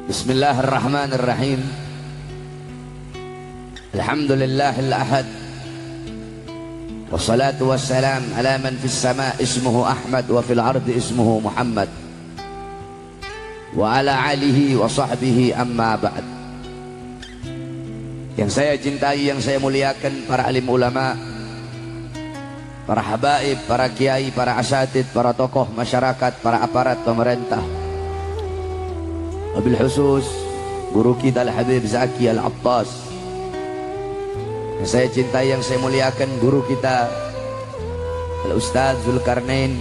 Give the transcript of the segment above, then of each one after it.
Bismillahirrahmanirrahim. Alhamdulillahil ahad. Wassalatu wassalam ala man fis sama ismuhu Ahmad wa fil ardi ismuhu Muhammad wa ala alihi wa sahbihi amma ba'd. Yang saya cintai, yang saya muliakan, para alim ulama, para habaib, para kiai, para asatid, para tokoh masyarakat, para aparat pemerintah, wabil khusus guru kita Al-Habib Zaki Al-Attas. Yang saya cintai, yang saya muliakan, guru kita Al-Ustadz Zulkarnain,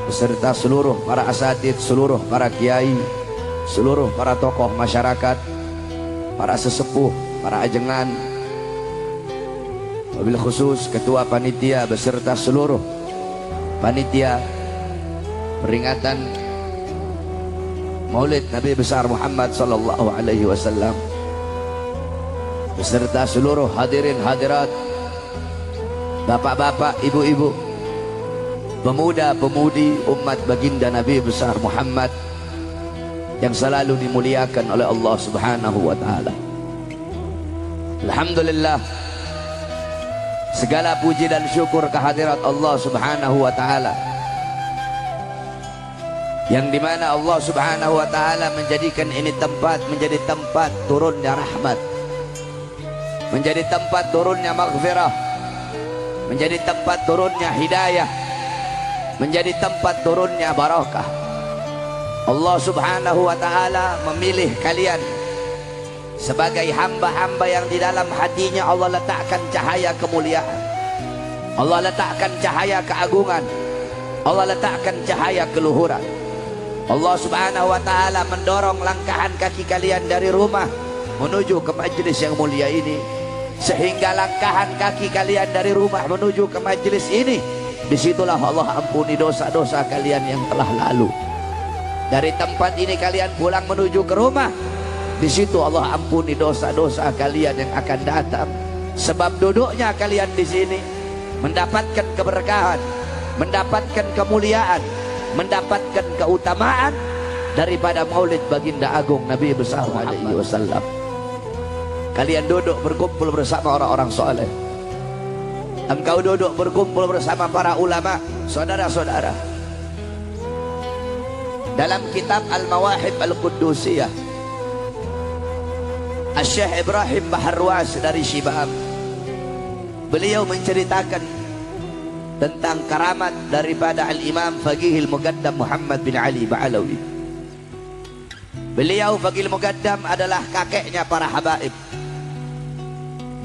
beserta seluruh para asatid, seluruh para kiai, seluruh para tokoh masyarakat, para sesepuh, para ajengan, wabil khusus ketua panitia beserta seluruh panitia peringatan Maulid Nabi besar Muhammad sallallahu alaihi wasallam, beserta seluruh hadirin hadirat, bapak-bapak, ibu-ibu, pemuda-pemudi umat baginda Nabi besar Muhammad yang selalu dimuliakan oleh Allah Subhanahu wa taala. Alhamdulillah, segala puji dan syukur kehadirat Allah Subhanahu wa taala, yang dimana Allah Subhanahu wa ta'ala menjadikan ini tempat menjadi tempat turunnya rahmat, menjadi tempat turunnya maghfirah, menjadi tempat turunnya hidayah, menjadi tempat turunnya barakah. Allah Subhanahu wa ta'ala memilih kalian sebagai hamba-hamba yang di dalam hatinya Allah letakkan cahaya kemuliaan, Allah letakkan cahaya keagungan, Allah letakkan cahaya keluhuran. Allah Subhanahu wa ta'ala mendorong langkahan kaki kalian dari rumah menuju ke majlis yang mulia ini, sehingga langkahan kaki kalian dari rumah menuju ke majlis ini, disitulah Allah ampuni dosa-dosa kalian yang telah lalu. Dari tempat ini kalian pulang menuju ke rumah, disitu Allah ampuni dosa-dosa kalian yang akan datang. Sebab duduknya kalian di sini mendapatkan keberkahan, mendapatkan kemuliaan, mendapatkan keutamaan daripada maulid baginda agung Nabi besar alaihi wasallam. Kalian duduk berkumpul bersama orang-orang soleh, engkau duduk berkumpul bersama para ulama, saudara-saudara. Dalam kitab Al-Mawahib Al-Quddusiyah, Syekh Ibrahim Baharwas dari Shibam, beliau menceritakan tentang karamat daripada Al-Imam Faqihil Muqaddam Muhammad bin Ali Ba'alawi. Beliau Faqihil Muqaddam adalah kakeknya para habaib,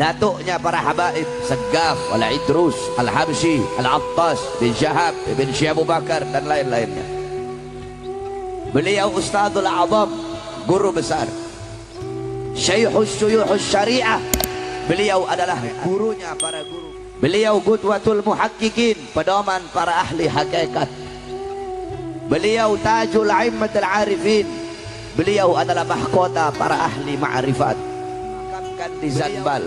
datuknya para habaib Segaf, Al-Idrus, Al-Habsyi, Al-Attas bin Syahab, bin Syekh Abu Bakar dan lain-lainnya. Beliau Ustadzul A'zam, guru besar, Syekhus Syuyuhus Syariah. Beliau adalah gurunya para guru. Beliau Qudwatul Muhaqqiqin, pedoman para ahli hakikat. Beliau Tajul Aimmatul Arifin. Beliau adalah mahkota para ahli ma'rifat. Dimakamkan di Zanbal.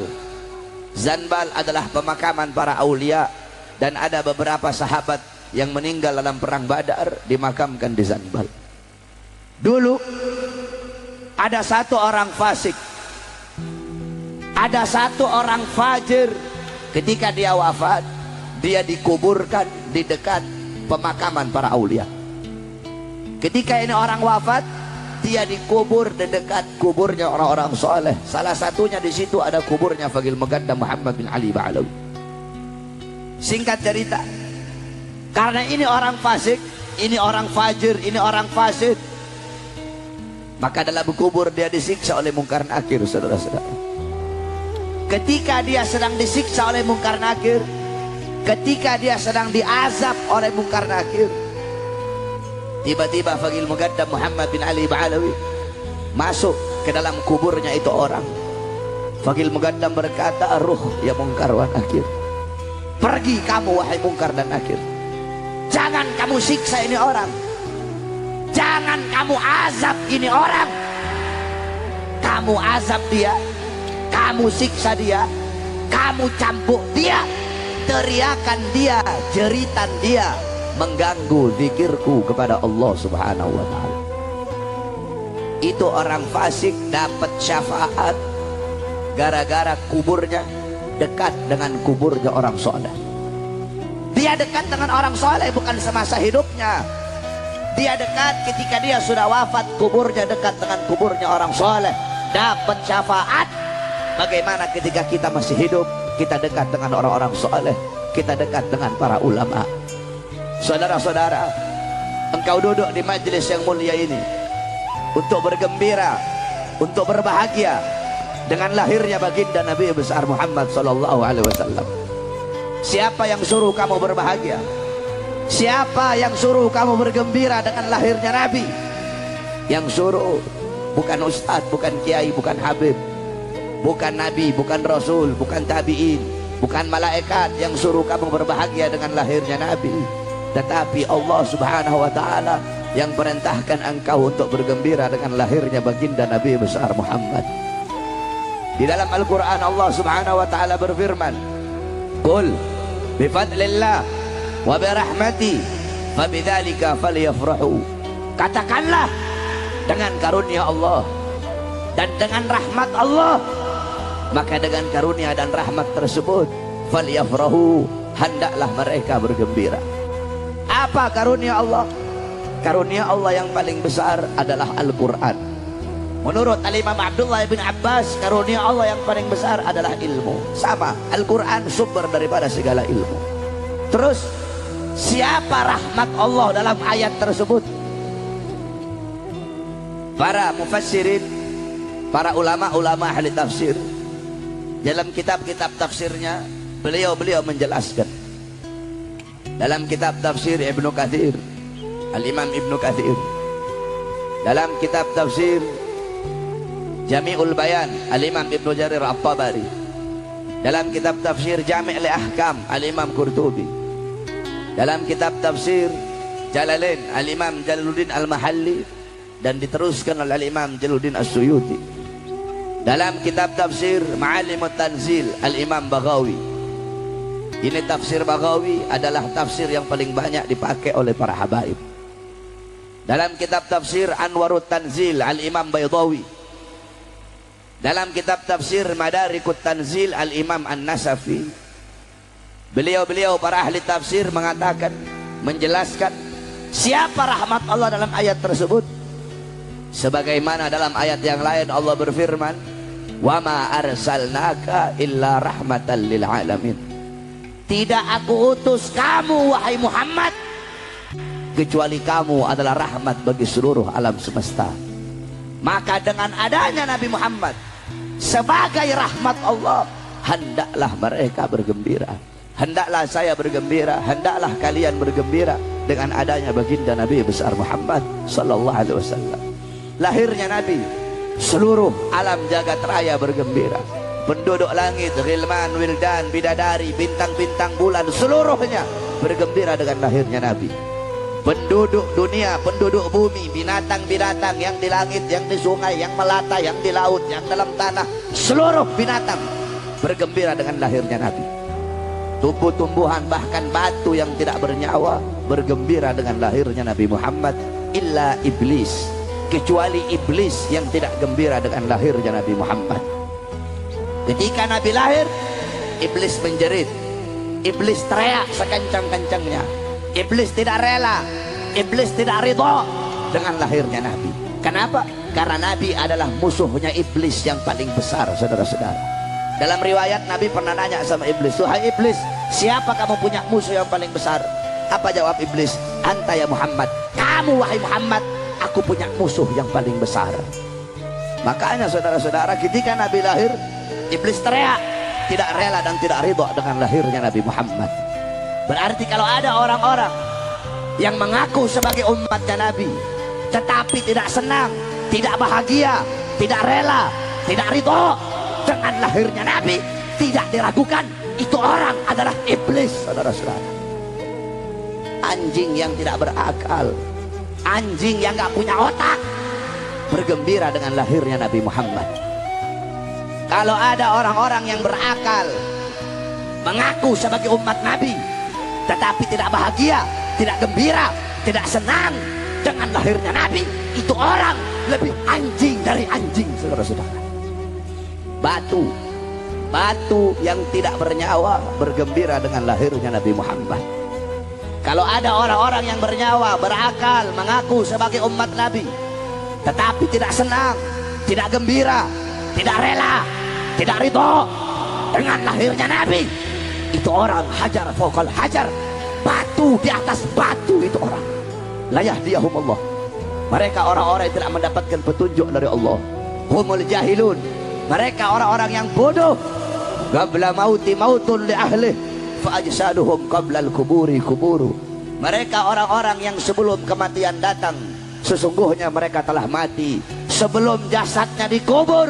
Zanbal adalah pemakaman para aulia, dan ada beberapa sahabat yang meninggal dalam perang Badar dimakamkan di Zanbal. Dulu ada satu orang fasik, ada satu orang fajir. Ketika dia wafat, dia dikuburkan di dekat pemakaman para aulia. Ketika ini orang wafat, dia dikubur di dekat kuburnya orang-orang soleh. Salah satunya di situ ada kuburnya Faqihil Muqaddam Muhammad bin Ali Ba'alawi. Singkat cerita, karena ini orang fasik, ini orang fajir, ini orang fasid, maka dalam kubur dia disiksa oleh Munkar Nakir, saudara-saudara. Ketika dia sedang disiksa oleh Munkar Nakir, ketika dia sedang diazab oleh Munkar Nakir, tiba-tiba Faqihil Muqaddam Muhammad bin Ali Ba'alawi masuk ke dalam kuburnya itu orang. Faqihil Muqaddam berkata, "Ruh ya Munkar wa Nakir, pergi kamu wahai Munkar dan Nakir. Jangan kamu siksa ini orang, jangan kamu azab ini orang. Kamu azab dia, kamu siksa dia, kamu cambuk dia, teriakan dia, jeritan dia, mengganggu zikirku kepada Allah Subhanahu wa ta'ala. Itu orang fasik dapat syafaat gara-gara kuburnya dekat dengan kuburnya orang soleh. Dia dekat dengan orang soleh bukan semasa hidupnya. Dia dekat ketika dia sudah wafat, kuburnya dekat dengan kuburnya orang soleh, dapat syafaat. Bagaimana ketika kita masih hidup, kita dekat dengan orang-orang soleh, kita dekat dengan para ulama. Saudara-saudara, engkau duduk di majelis yang mulia ini untuk bergembira, untuk berbahagia dengan lahirnya baginda Nabi besar Muhammad sallallahu alaihi wasallam. Siapa yang suruh kamu berbahagia? Siapa yang suruh kamu bergembira dengan lahirnya Nabi? Yang suruh bukan ustadz, bukan kiai, bukan habib, bukan nabi, bukan rasul, bukan tabi'in, bukan malaikat yang suruh kamu berbahagia dengan lahirnya Nabi, tetapi Allah subhanahu wa ta'ala yang perintahkan engkau untuk bergembira dengan lahirnya baginda Nabi besar Muhammad. Di dalam Al-Quran Allah subhanahu wa ta'ala berfirman, Qul bifadlillah wa birahmati fabidzalika falyafrahu. Katakanlah, dengan karunia Allah dan dengan rahmat Allah, maka dengan karunia dan rahmat tersebut falyafrahu, hendaklah mereka bergembira. Apa karunia Allah? Karunia Allah yang paling besar adalah Al-Quran. Menurut Al-Imam Abdullah bin Abbas, karunia Allah yang paling besar adalah ilmu. Sama, Al-Quran sumber daripada segala ilmu. Terus, siapa rahmat Allah dalam ayat tersebut? Para mufassirin, para ulama-ulama ahli tafsir, dalam kitab-kitab tafsirnya, beliau menjelaskan. Dalam kitab tafsir Ibnu Katsir, Al-Imam Ibnu Katsir, dalam kitab tafsir Jami'ul Bayan, Al-Imam Ibnu Jarir At-Tabari, dalam kitab tafsir Jami' Al-Ahkam, Al-Imam Qurtubi, dalam kitab tafsir Jalalain, Al-Imam Jalaluddin Al-Mahalli, dan diteruskan oleh Al-Imam Jalaluddin As-Suyuti, dalam kitab tafsir Ma'alimut Tanzil, Al-Imam Baghawi. Ini tafsir Baghawi adalah tafsir yang paling banyak dipakai oleh para habaib. Dalam kitab tafsir Anwarut Tanzil, Al-Imam Baydawi. Dalam kitab tafsir Madarikut Tanzil, Al-Imam An-Nasafi. Beliau-beliau para ahli tafsir mengatakan, menjelaskan siapa rahmat Allah dalam ayat tersebut. Sebagaimana dalam ayat yang lain Allah berfirman, "Wa ma arsalnaka illa rahmatan lil alamin." Tidak aku utus kamu wahai Muhammad kecuali kamu adalah rahmat bagi seluruh alam semesta. Maka dengan adanya Nabi Muhammad sebagai rahmat Allah, hendaklah mereka bergembira, hendaklah saya bergembira, hendaklah kalian bergembira dengan adanya baginda Nabi besar Muhammad sallallahu alaihi wasallam. Lahirnya Nabi, seluruh alam jagat raya bergembira. Penduduk langit, ghilman, wildan, bidadari, bintang-bintang bulan, seluruhnya bergembira dengan lahirnya Nabi. Penduduk dunia, penduduk bumi, binatang-binatang yang di langit, yang di sungai, yang melata, yang di laut, yang dalam tanah, seluruh binatang bergembira dengan lahirnya Nabi. Tumbuh-tumbuhan, bahkan batu yang tidak bernyawa bergembira dengan lahirnya Nabi Muhammad. Illa iblis, kecuali iblis yang tidak gembira dengan lahirnya Nabi Muhammad. Ketika Nabi lahir, iblis menjerit, iblis teriak sekencang-kencangnya. Iblis tidak rela, iblis tidak ridha dengan lahirnya Nabi. Kenapa? Karena Nabi adalah musuhnya iblis yang paling besar, saudara-saudara. Dalam riwayat Nabi pernah nanya sama iblis, "Wahai iblis, siapa kamu punya musuh yang paling besar?" Apa jawab iblis? "Anta ya Muhammad." Kamu wahai Muhammad, aku punya musuh yang paling besar. Makanya saudara-saudara, ketika Nabi lahir, iblis teriak, tidak rela dan tidak ridha dengan lahirnya Nabi Muhammad. Berarti kalau ada orang-orang yang mengaku sebagai umatnya Nabi, tetapi tidak senang, tidak bahagia, tidak rela, tidak ridha dengan lahirnya Nabi, tidak diragukan, itu orang adalah iblis, saudara-saudara. Anjing yang tidak berakal, anjing yang gak punya otak, bergembira dengan lahirnya Nabi Muhammad. Kalau ada orang-orang yang berakal, mengaku sebagai umat Nabi, tetapi tidak bahagia, tidak gembira, tidak senang dengan lahirnya Nabi, itu orang lebih anjing dari anjing, saudara-saudara. Batu yang tidak bernyawa bergembira dengan lahirnya Nabi Muhammad. Kalau ada orang-orang yang bernyawa, berakal, mengaku sebagai umat Nabi, tetapi tidak senang, tidak gembira, tidak rela, tidak ridho dengan lahirnya Nabi, itu orang hajar fawqal hajar, batu di atas batu, itu orang la yahdiyahumullah. Mereka orang-orang yang tidak mendapatkan petunjuk dari Allah. Humul jahilun, mereka orang-orang yang bodoh. Qabla mauti mautun li ahlih fa ajsaduhum qabla al-kuburi kuburu. Mereka orang-orang yang sebelum kematian datang, sesungguhnya mereka telah mati. Sebelum jasadnya dikubur,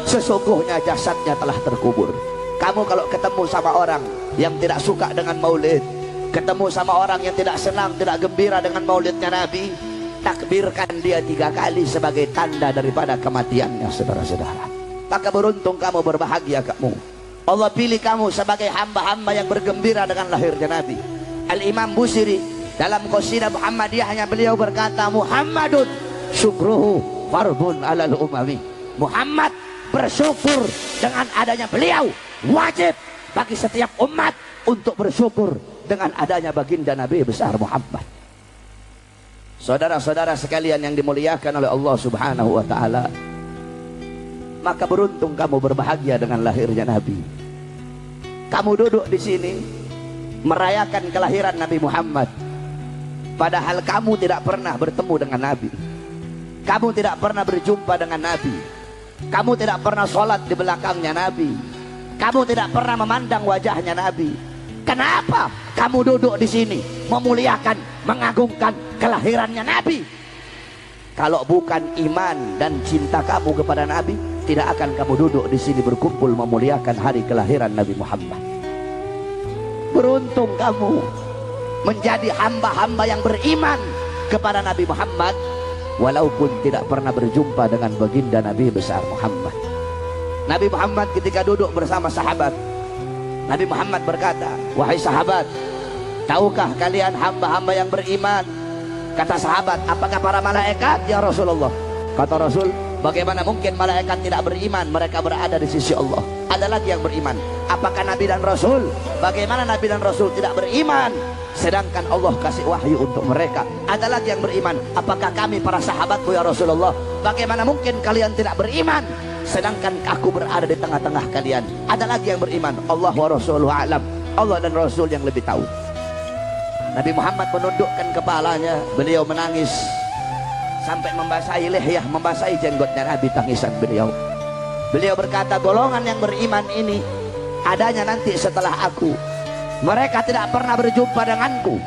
sesungguhnya jasadnya telah terkubur. Kamu kalau ketemu sama orang yang tidak suka dengan maulid, ketemu sama orang yang tidak senang, tidak gembira dengan maulidnya Nabi, takbirkan dia 3 kali sebagai tanda daripada kematiannya, saudara-saudara. Maka beruntung kamu, berbahagia kamu. Allah pilih kamu sebagai hamba-hamba yang bergembira dengan lahirnya Nabi. Al-Imam Busiri dalam qasidah Muhammadiyahnya beliau berkata, Muhammadun syukruhu fardun alal umami. Muhammad bersyukur dengan adanya beliau, wajib bagi setiap umat untuk bersyukur dengan adanya baginda Nabi besar Muhammad. Saudara-saudara sekalian yang dimuliakan oleh Allah Subhanahu wa taala, maka beruntung kamu, berbahagia dengan lahirnya Nabi. Kamu duduk di sini merayakan kelahiran Nabi Muhammad, padahal kamu tidak pernah bertemu dengan Nabi. Kamu tidak pernah berjumpa dengan Nabi. Kamu tidak pernah sholat di belakangnya Nabi. Kamu tidak pernah memandang wajahnya Nabi. Kenapa kamu duduk di sini memuliakan, mengagungkan kelahirannya Nabi? Kalau bukan iman dan cinta kamu kepada Nabi, tidak akan kamu duduk di sini berkumpul memuliakan hari kelahiran Nabi Muhammad. Beruntung kamu menjadi hamba-hamba yang beriman kepada Nabi Muhammad, walaupun tidak pernah berjumpa dengan baginda Nabi besar Muhammad. Nabi Muhammad ketika duduk bersama sahabat, Nabi Muhammad berkata, wahai sahabat, tahukah kalian hamba-hamba yang beriman? Kata sahabat, apakah para malaikat ya Rasulullah? Kata Rasul, bagaimana mungkin malaikat tidak beriman? Mereka berada di sisi Allah. Ada lagi yang beriman. Apakah Nabi dan Rasul? Bagaimana Nabi dan Rasul tidak beriman, sedangkan Allah kasih wahyu untuk mereka? Ada lagi yang beriman. Apakah kami para sahabatku ya Rasulullah? Bagaimana mungkin kalian tidak beriman, sedangkan aku berada di tengah-tengah kalian? Ada lagi yang beriman. Allah wa Rasuluhu a'lam. Allah dan Rasul yang lebih tahu. Nabi Muhammad menundukkan kepalanya, beliau menangis sampai membasahi lehyah, membasahi jenggotnya Nabi, tangisan beliau. Beliau berkata, golongan yang beriman ini adanya nanti setelah aku. Mereka tidak pernah berjumpa denganku,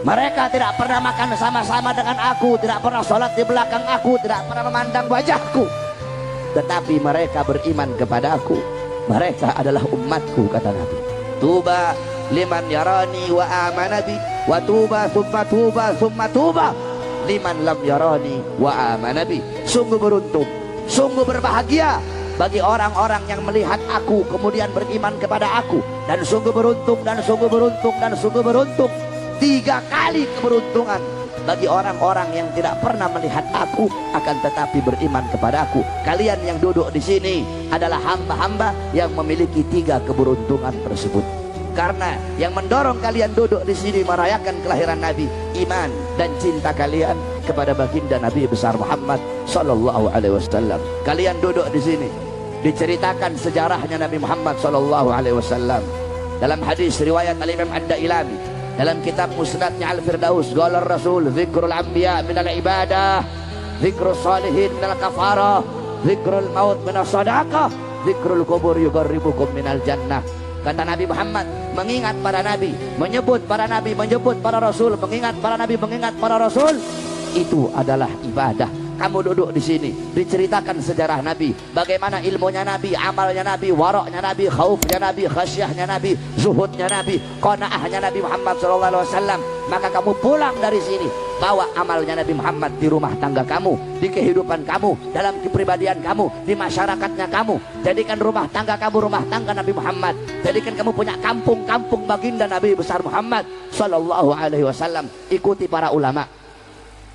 mereka tidak pernah makan sama-sama dengan aku, tidak pernah sholat di belakang aku, tidak pernah memandang wajahku, tetapi mereka beriman kepada aku. Mereka adalah umatku, kata Nabi. Tuba liman yarani wa amanabi, wa tuba thumma tuba liman lam yarani wa amanabi. Sungguh beruntung, sungguh berbahagia bagi orang-orang yang melihat aku kemudian beriman kepada aku. Dan sungguh beruntung, dan sungguh beruntung, dan sungguh beruntung, 3 kali keberuntungan bagi orang-orang yang tidak pernah melihat aku akan tetapi beriman kepada aku. Kalian yang duduk di sini adalah hamba-hamba yang memiliki 3 keberuntungan tersebut. Karena yang mendorong kalian duduk di sini merayakan kelahiran Nabi, iman dan cinta kalian kepada baginda Nabi besar Muhammad sallallahu alaihi wasallam. Kalian duduk di sini diceritakan sejarahnya Nabi Muhammad sallallahu alaihi wasallam dalam hadis riwayat Al-Imam Ad-Dailami dalam kitab Musnadnya Al-Firdaus, qala Rasul dzikrul anbiya minal ibadah, dzikrus salihin minal kafarah, dzikrul maut minas sadaqah, dzikrul kubur yuqarribukum minal jannah. Kata Nabi Muhammad, mengingat para nabi, menyebut para nabi, menyebut para rasul, mengingat para nabi, mengingat para rasul, itu adalah ibadah. Kamu duduk di sini diceritakan sejarah Nabi, bagaimana ilmunya Nabi, amalnya Nabi, waraknya Nabi, khaufnya Nabi, khasyahnya Nabi, zuhudnya Nabi, qanaahnya Nabi Muhammad SAW. Maka kamu pulang dari sini, bawa amalnya Nabi Muhammad di rumah tangga kamu, di kehidupan kamu, dalam kepribadian kamu, di masyarakatnya kamu. Jadikan rumah tangga kamu rumah tangga Nabi Muhammad. Jadikan kamu punya kampung-kampung baginda Nabi besar Muhammad sallallahu alaihi wasallam. Ikuti para ulama.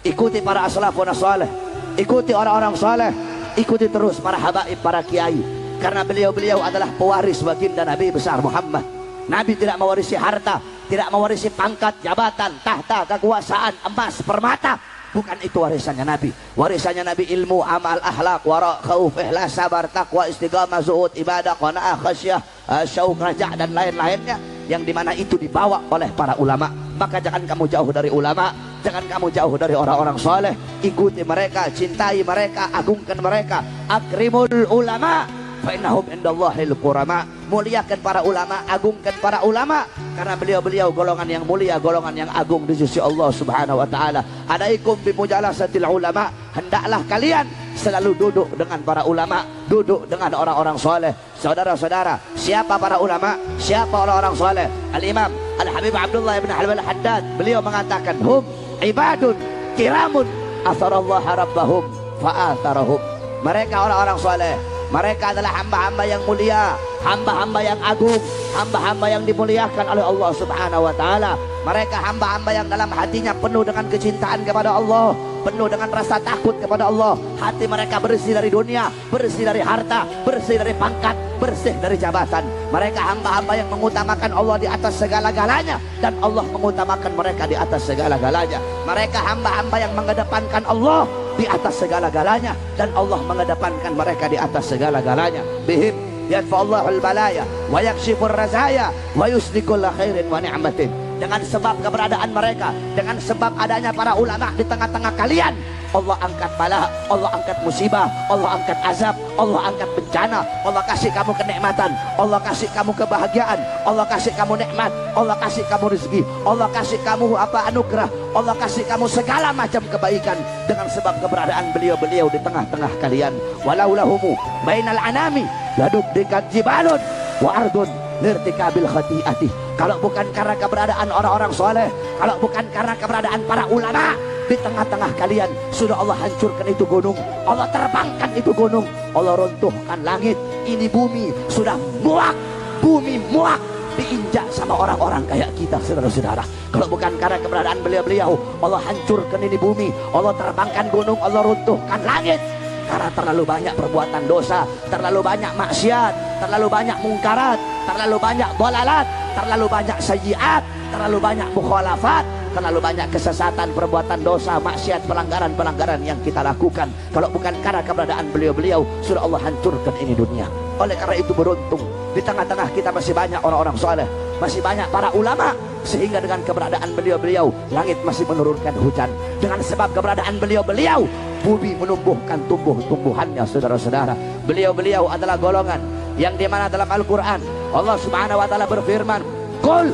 ikuti para aslafun salih, ikuti orang-orang saleh, ikuti terus para habaib, para kiai, karena beliau-beliau adalah pewaris baginda Nabi besar Muhammad. Nabi tidak mewarisi harta, tidak mewarisi pangkat, jabatan, tahta, kekuasaan, emas, permata. Bukan itu warisannya Nabi. Warisannya Nabi ilmu, amal, akhlak, wara, khauf, ikhlas, sabar, takwa, istiqamah, zuhud, ibadah, qanaah, khasyah, syauq, raja' dan lain-lainnya, yang dimana itu dibawa oleh para ulama. Maka jangan kamu jauh dari ulama, jangan kamu jauh dari orang-orang soleh. Ikuti mereka, cintai mereka, agungkan mereka. Akrimul ulama fa innahum indallahil qurama. Muliakan para ulama, agungkan para ulama, karena beliau-beliau golongan yang mulia, golongan yang agung di sisi Allah Subhanahu wa taala. Alaikum bimujalasatil ulama, hendaklah kalian selalu duduk dengan para ulama, duduk dengan orang-orang soleh. Saudara-saudara, siapa para ulama? Siapa orang-orang soleh? Al-Imam Al-Habib Abdullah ibn Halwal Haddad, beliau mengatakan, hum ibadun kiramun atharallaha rabbahum fa'atharahum. Mereka orang-orang soleh, mereka adalah hamba-hamba yang mulia, hamba-hamba yang agung, hamba-hamba yang dimuliakan oleh Allah Subhanahu wa taala. Mereka hamba-hamba yang dalam hatinya penuh dengan kecintaan kepada Allah, penuh dengan rasa takut kepada Allah. Hati mereka bersih dari dunia, bersih dari harta, bersih dari pangkat, bersih dari jabatan. Mereka hamba-hamba yang mengutamakan Allah di atas segala-galanya, dan Allah mengutamakan mereka di atas segala-galanya. Mereka hamba-hamba yang mengedepankan Allah di atas segala-galanya, dan Allah mengedepankan mereka di atas segala-galanya. Bihim yadfa'ullahul balaya wa yakshifur razaya wa yusdikul khairin wa ni'matin. Dengan sebab keberadaan mereka, dengan sebab adanya para ulama di tengah-tengah kalian, Allah angkat bala, Allah angkat musibah, Allah angkat azab, Allah angkat bencana. Allah kasih kamu kenikmatan, Allah kasih kamu kebahagiaan, Allah kasih kamu nikmat, Allah kasih kamu rezeki, Allah kasih kamu anugerah, Allah kasih kamu segala macam kebaikan dengan sebab keberadaan beliau-beliau di tengah-tengah kalian. Walau lahumu bainal anami ladubdikat jibalun wa ardun lirtikabil khati'ati. Kalau bukan karena keberadaan orang-orang soleh, kalau bukan karena keberadaan para ulama di tengah-tengah kalian, sudah Allah hancurkan itu gunung, Allah terbangkan itu gunung, Allah runtuhkan langit. Ini bumi sudah muak, bumi muak diinjak sama orang-orang kayak kita, saudara-saudara. Kalau bukan karena keberadaan beliau-beliau, Allah hancurkan ini bumi, Allah terbangkan gunung, Allah runtuhkan langit. Karena terlalu banyak perbuatan dosa, terlalu banyak maksiat, terlalu banyak mungkarat, terlalu banyak dolalat, terlalu banyak sayyiat, terlalu banyak mukhalafat, terlalu banyak kesesatan, perbuatan dosa, maksiat, pelanggaran-pelanggaran yang kita lakukan. Kalau bukan karena keberadaan beliau-beliau, sudah Allah hancurkan ini dunia. Oleh karena itu beruntung, di tengah-tengah kita masih banyak orang-orang soleh, masih banyak para ulama, sehingga dengan keberadaan beliau-beliau, langit masih menurunkan hujan. Dengan sebab keberadaan beliau-beliau, bumi menumbuhkan tumbuh-tumbuhannya, saudara-saudara. Beliau-beliau adalah golongan yang dimana dalam Al-Quran Allah Subhanahu wa ta'ala berfirman, qul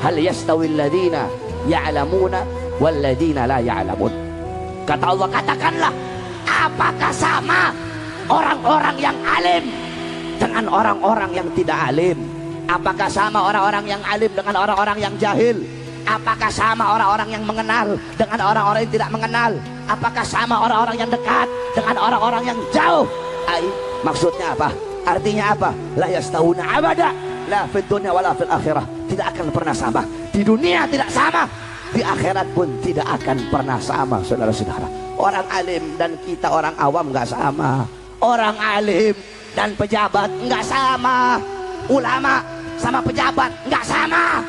hal yastawil ladina ya'lamuna wal ladina la ya'lamun. Kata Allah, katakanlah, apakah sama orang-orang yang alim dengan orang-orang yang tidak alim? Apakah sama orang-orang yang alim dengan orang-orang yang jahil? Apakah sama orang-orang yang mengenal dengan orang-orang yang tidak mengenal? Apakah sama orang-orang yang dekat dengan orang-orang yang jauh? Maksudnya apa? Artinya apa? La yastawuna abada, la fid dunya wala fil akhirah. Tidak akan pernah sama. Di dunia tidak sama, di akhirat pun tidak akan pernah sama, saudara-saudara. Orang alim dan kita orang awam nggak sama. Orang alim dan pejabat nggak sama. Ulama sama pejabat nggak sama.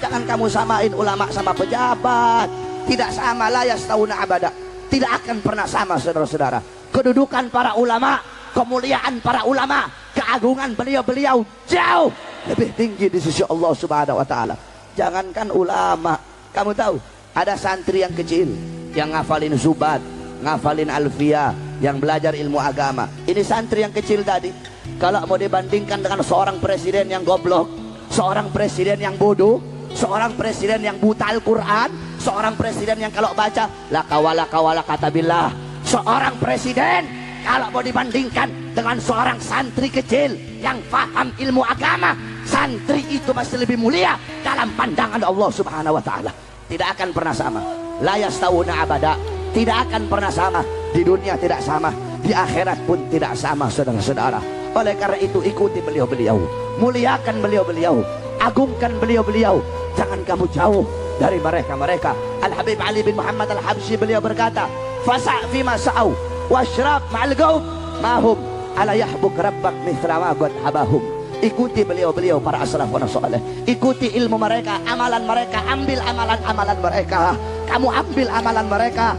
Jangan kamu samain ulama sama pejabat. Tidak sama, la yastawuna abada. Tidak akan pernah sama, saudara-saudara. Kedudukan para ulama, kemuliaan para ulama, keagungan beliau-beliau jauh lebih tinggi di sisi Allah Subhanahu wa ta'ala. Jangankan ulama, kamu tahu ada santri yang kecil yang ngafalin Zubat, ngafalin Alfiyah, yang belajar ilmu agama. Ini santri yang kecil tadi, kalau mau dibandingkan dengan seorang presiden yang goblok, seorang presiden yang bodoh, seorang presiden yang buta Al-Quran, seorang presiden yang kalau baca la kawala katabillah, seorang presiden kalau mau dibandingkan dengan seorang santri kecil yang paham ilmu agama, santri itu masih lebih mulia dalam pandangan Allah Subhanahu wa ta'ala. Tidak akan pernah sama. La yastawuna abada. Tidak akan pernah sama. Di dunia tidak sama, di akhirat pun tidak sama, saudara-saudara. Oleh karena itu ikuti beliau-beliau, muliakan beliau-beliau, agungkan beliau-beliau. Jangan kamu jauh dari mereka. Al-Habib Ali bin Muhammad Al-Habsyi beliau berkata, fasa' fima sa'au washrab ma'al gaub mahum ala yahbuk rabbak mithla ma qad habahum. Ikuti beliau para as-salafun salih, ikuti ilmu mereka, amalan mereka, ambil amalan mereka. Kamu ambil amalan mereka,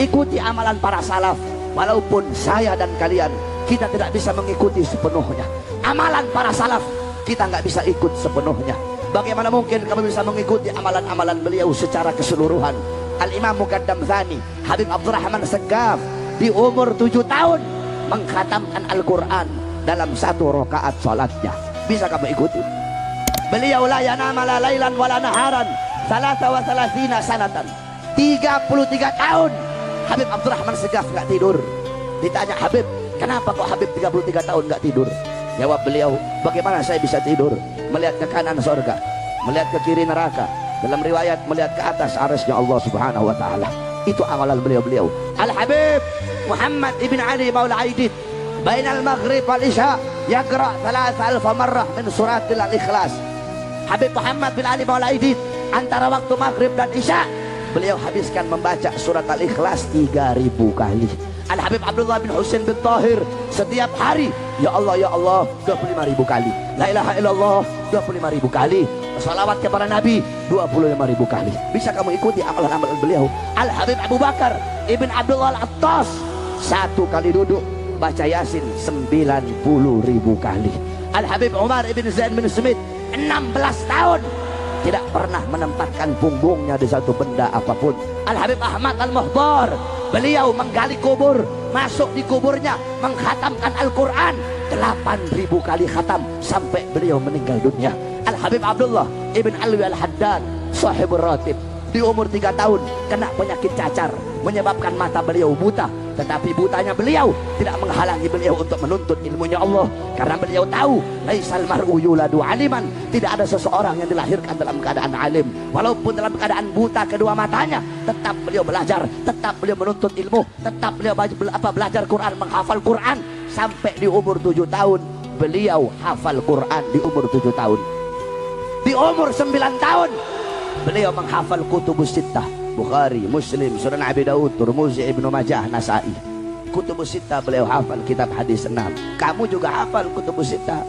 ikuti amalan para salaf. Walaupun saya dan kalian, kita tidak bisa mengikuti sepenuhnya amalan para salaf, kita nggak bisa ikut sepenuhnya. Bagaimana mungkin kamu bisa mengikuti amalan-amalan beliau secara keseluruhan? Al-Imam Muqaddam Tsani Habib Abdurrahman Segaf di umur 7 tahun mengkhatamkan Al-Quran dalam 1 rakaat salatnya. Bisa kamu ikuti? Beliau la yanama la lailan wala naharan 33 sanatan, 33 tahun Habib Abdurrahman Segaf nggak tidur. Ditanya, Habib, kenapa kok Habib 33 tahun nggak tidur? Jawab beliau, bagaimana saya bisa tidur? Melihat ke kanan surga, melihat ke kiri neraka, dalam riwayat melihat ke atas arasnya Allah subhanahu wa ta'ala. Itu amalan beliau. Al-Habib Muhammad ibn Ali Maula Aidid bainal maghrib wal isya yaqra 3000 marrah min suratil al-ikhlas. Habib Muhammad bin Ali Maula Aidid antara waktu maghrib dan isya beliau habiskan membaca surat al-ikhlas 3000 kali. Al-Habib Abdullah bin Husain bin Tahir setiap hari, ya Allah 25.000 kali, la ilaha illallah 25.000 kali, salawat kepada Nabi 25.000 kali. Bisa kamu ikuti amalan-amalan beliau. Al-Habib Abu Bakar Ibn Abdullah Al-Attas 1 kali duduk baca Yasin 90.000 kali. Al-Habib Umar Ibn Zain bin Smith 16 tahun tidak pernah menempatkan punggungnya di satu benda apapun. Al-Habib Ahmad Al-Muhdar beliau menggali kubur, masuk di kuburnya, mengkhatamkan Al-Quran 8.000 kali khatam sampai beliau meninggal dunia. Al-Habib Abdullah Ibn Alwi Al-Haddad Sahibur Ratib di umur 3 tahun kena penyakit cacar menyebabkan mata beliau buta, tetapi butanya beliau tidak menghalangi beliau untuk menuntut ilmunya Allah, karena beliau tahu laisal mar'u yuladu aliman, tidak ada seseorang yang dilahirkan dalam keadaan alim. Walaupun dalam keadaan buta kedua matanya, tetap beliau belajar, tetap beliau menuntut ilmu, tetap beliau belajar Quran, menghafal Quran sampai di umur 7 tahun beliau hafal Quran. Di umur 7 tahun, di umur 9 tahun beliau menghafal kutubus sittah, Bukhari, Muslim, Sunan Abi Daud, Tirmidzi, Ibnu Majah, Nasai. Kutubus sittah beliau hafal, kitab hadis 6. Kamu juga hafal kutubus sittah.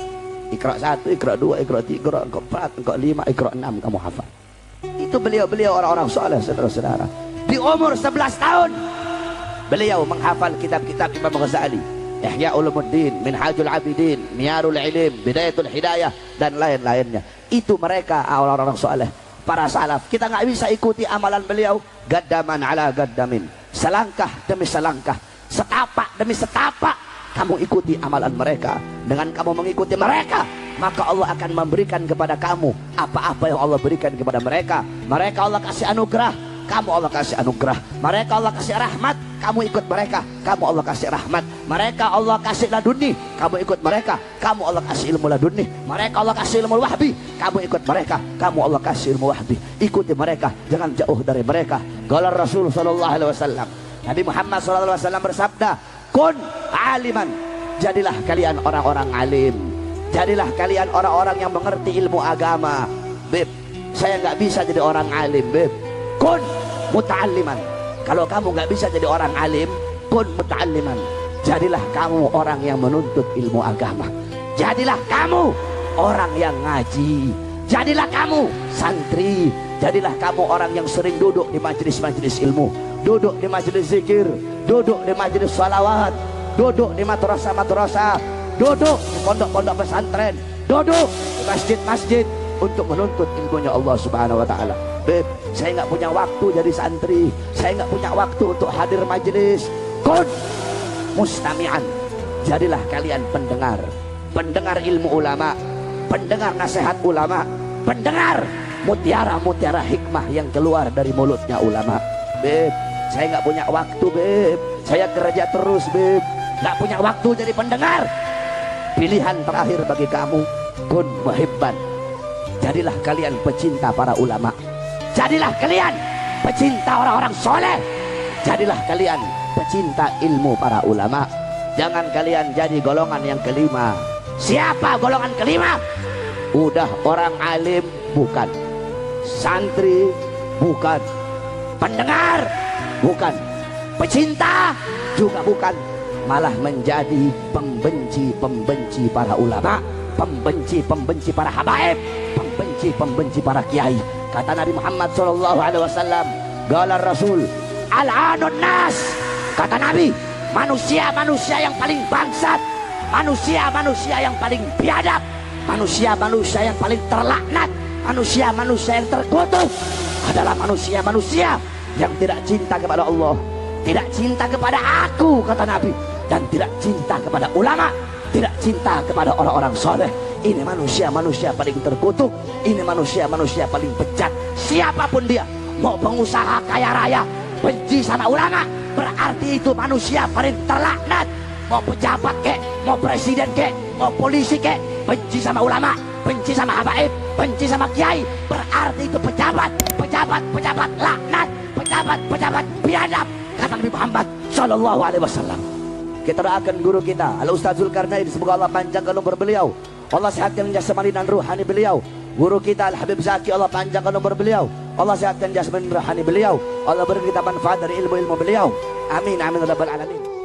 Iqra 1, Iqra 2, Iqra 3, Iqra 4, Iqra 5, Iqra 6 kamu hafal. Itu beliau orang-orang saleh, saudara-saudara. Di umur 11 tahun beliau menghafal kitab-kitab Imam Ghazali, Ihya Ulumuddin, Minhajul Abidin, Miyarul Ilim, Bidayatul Hidayah, dan lain-lainnya. Itu mereka orang-orang saleh, para salaf. Kita nggak bisa ikuti amalan beliau gaddaman ala gaddamin, selangkah demi selangkah, setapak demi setapak. Kamu ikuti amalan mereka. Dengan kamu mengikuti mereka, maka Allah akan memberikan kepada kamu apa-apa yang Allah berikan kepada mereka. Mereka Allah kasih anugerah, kamu Allah kasih anugerah. Mereka Allah kasih rahmat, kamu ikut mereka, kamu Allah kasih rahmat. Mereka Allah kasih laduni, kamu ikut mereka, kamu Allah kasih ilmu laduni. Mereka Allah kasih ilmu wahbi, kamu ikut mereka, kamu Allah kasih ilmu wahbi. Ikuti mereka, jangan jauh dari mereka. Qala Rasul sallallahu alaihi wasallam, Nabi Muhammad sallallahu alaihi wasallam bersabda, kun aliman, jadilah kalian orang-orang alim, jadilah kalian orang-orang yang mengerti ilmu agama. Beb, saya nggak bisa jadi orang alim, beb. Kun muta'alliman, kalau kamu nggak bisa jadi orang alim, kun muta'alliman, jadilah kamu orang yang menuntut ilmu agama. Jadilah kamu orang yang ngaji, jadilah kamu santri, jadilah kamu orang yang sering duduk di majelis-majelis ilmu, duduk di majelis zikir, duduk di majelis salawat, duduk di madrasah-madrasah, duduk di pondok-pondok pesantren, duduk di masjid-masjid untuk menuntut ilmunya Allah subhanahu wa ta'ala. Beb, saya nggak punya waktu jadi santri, saya nggak punya waktu untuk hadir majelis. Kun mustami'an, jadilah kalian pendengar, pendengar ilmu ulama, pendengar nasihat ulama, pendengar mutiara-mutiara hikmah yang keluar dari mulutnya ulama. Beb, saya nggak punya waktu, beb, saya kerja terus, beb, nggak punya waktu jadi pendengar. Pilihan terakhir bagi kamu, kun muhibban, jadilah kalian pecinta para ulama, jadilah kalian pecinta orang-orang soleh, jadilah kalian pecinta ilmu para ulama. Jangan kalian jadi golongan yang kelima. Siapa golongan kelima? Udah orang alim bukan, santri bukan, pendengar bukan, pecinta juga bukan, malah menjadi pembenci-pembenci para ulama, pembenci-pembenci para habaib, pembenci-pembenci para kiai. Kata Nabi Muhammad SAW, qala Rasul al-anun nas, kata Nabi, manusia-manusia yang paling bangsat, manusia-manusia yang paling biadab, manusia-manusia yang paling terlaknat, manusia-manusia yang terkutuk adalah manusia-manusia yang tidak cinta kepada Allah, tidak cinta kepada aku, kata Nabi, dan tidak cinta kepada ulama, tidak cinta kepada orang-orang soleh. Ini manusia-manusia paling terkutuk, ini manusia-manusia paling bejat. Siapapun dia, mau pengusaha kaya raya benci sama ulama, berarti itu manusia paling terlaknat. Mau pejabat kek, mau presiden kek, mau polisi kek, benci sama ulama, benci sama habaib, benci sama kiai, berarti itu pejabat laknat, pejabat biadab, kata Nabi Muhammad SAW. Kita doakan guru kita Al Ustaz Zulkarnain, semoga Allah panjangkan umur beliau, Allah sehatkan jasmani dan ruhani beliau. Guru kita Al Habib Zaki, Allah panjangkan umur beliau, Allah sehatkan jasmani dan ruhani beliau, Allah beri kita manfaat dari ilmu-ilmu beliau. Amin amin rabbal alamin.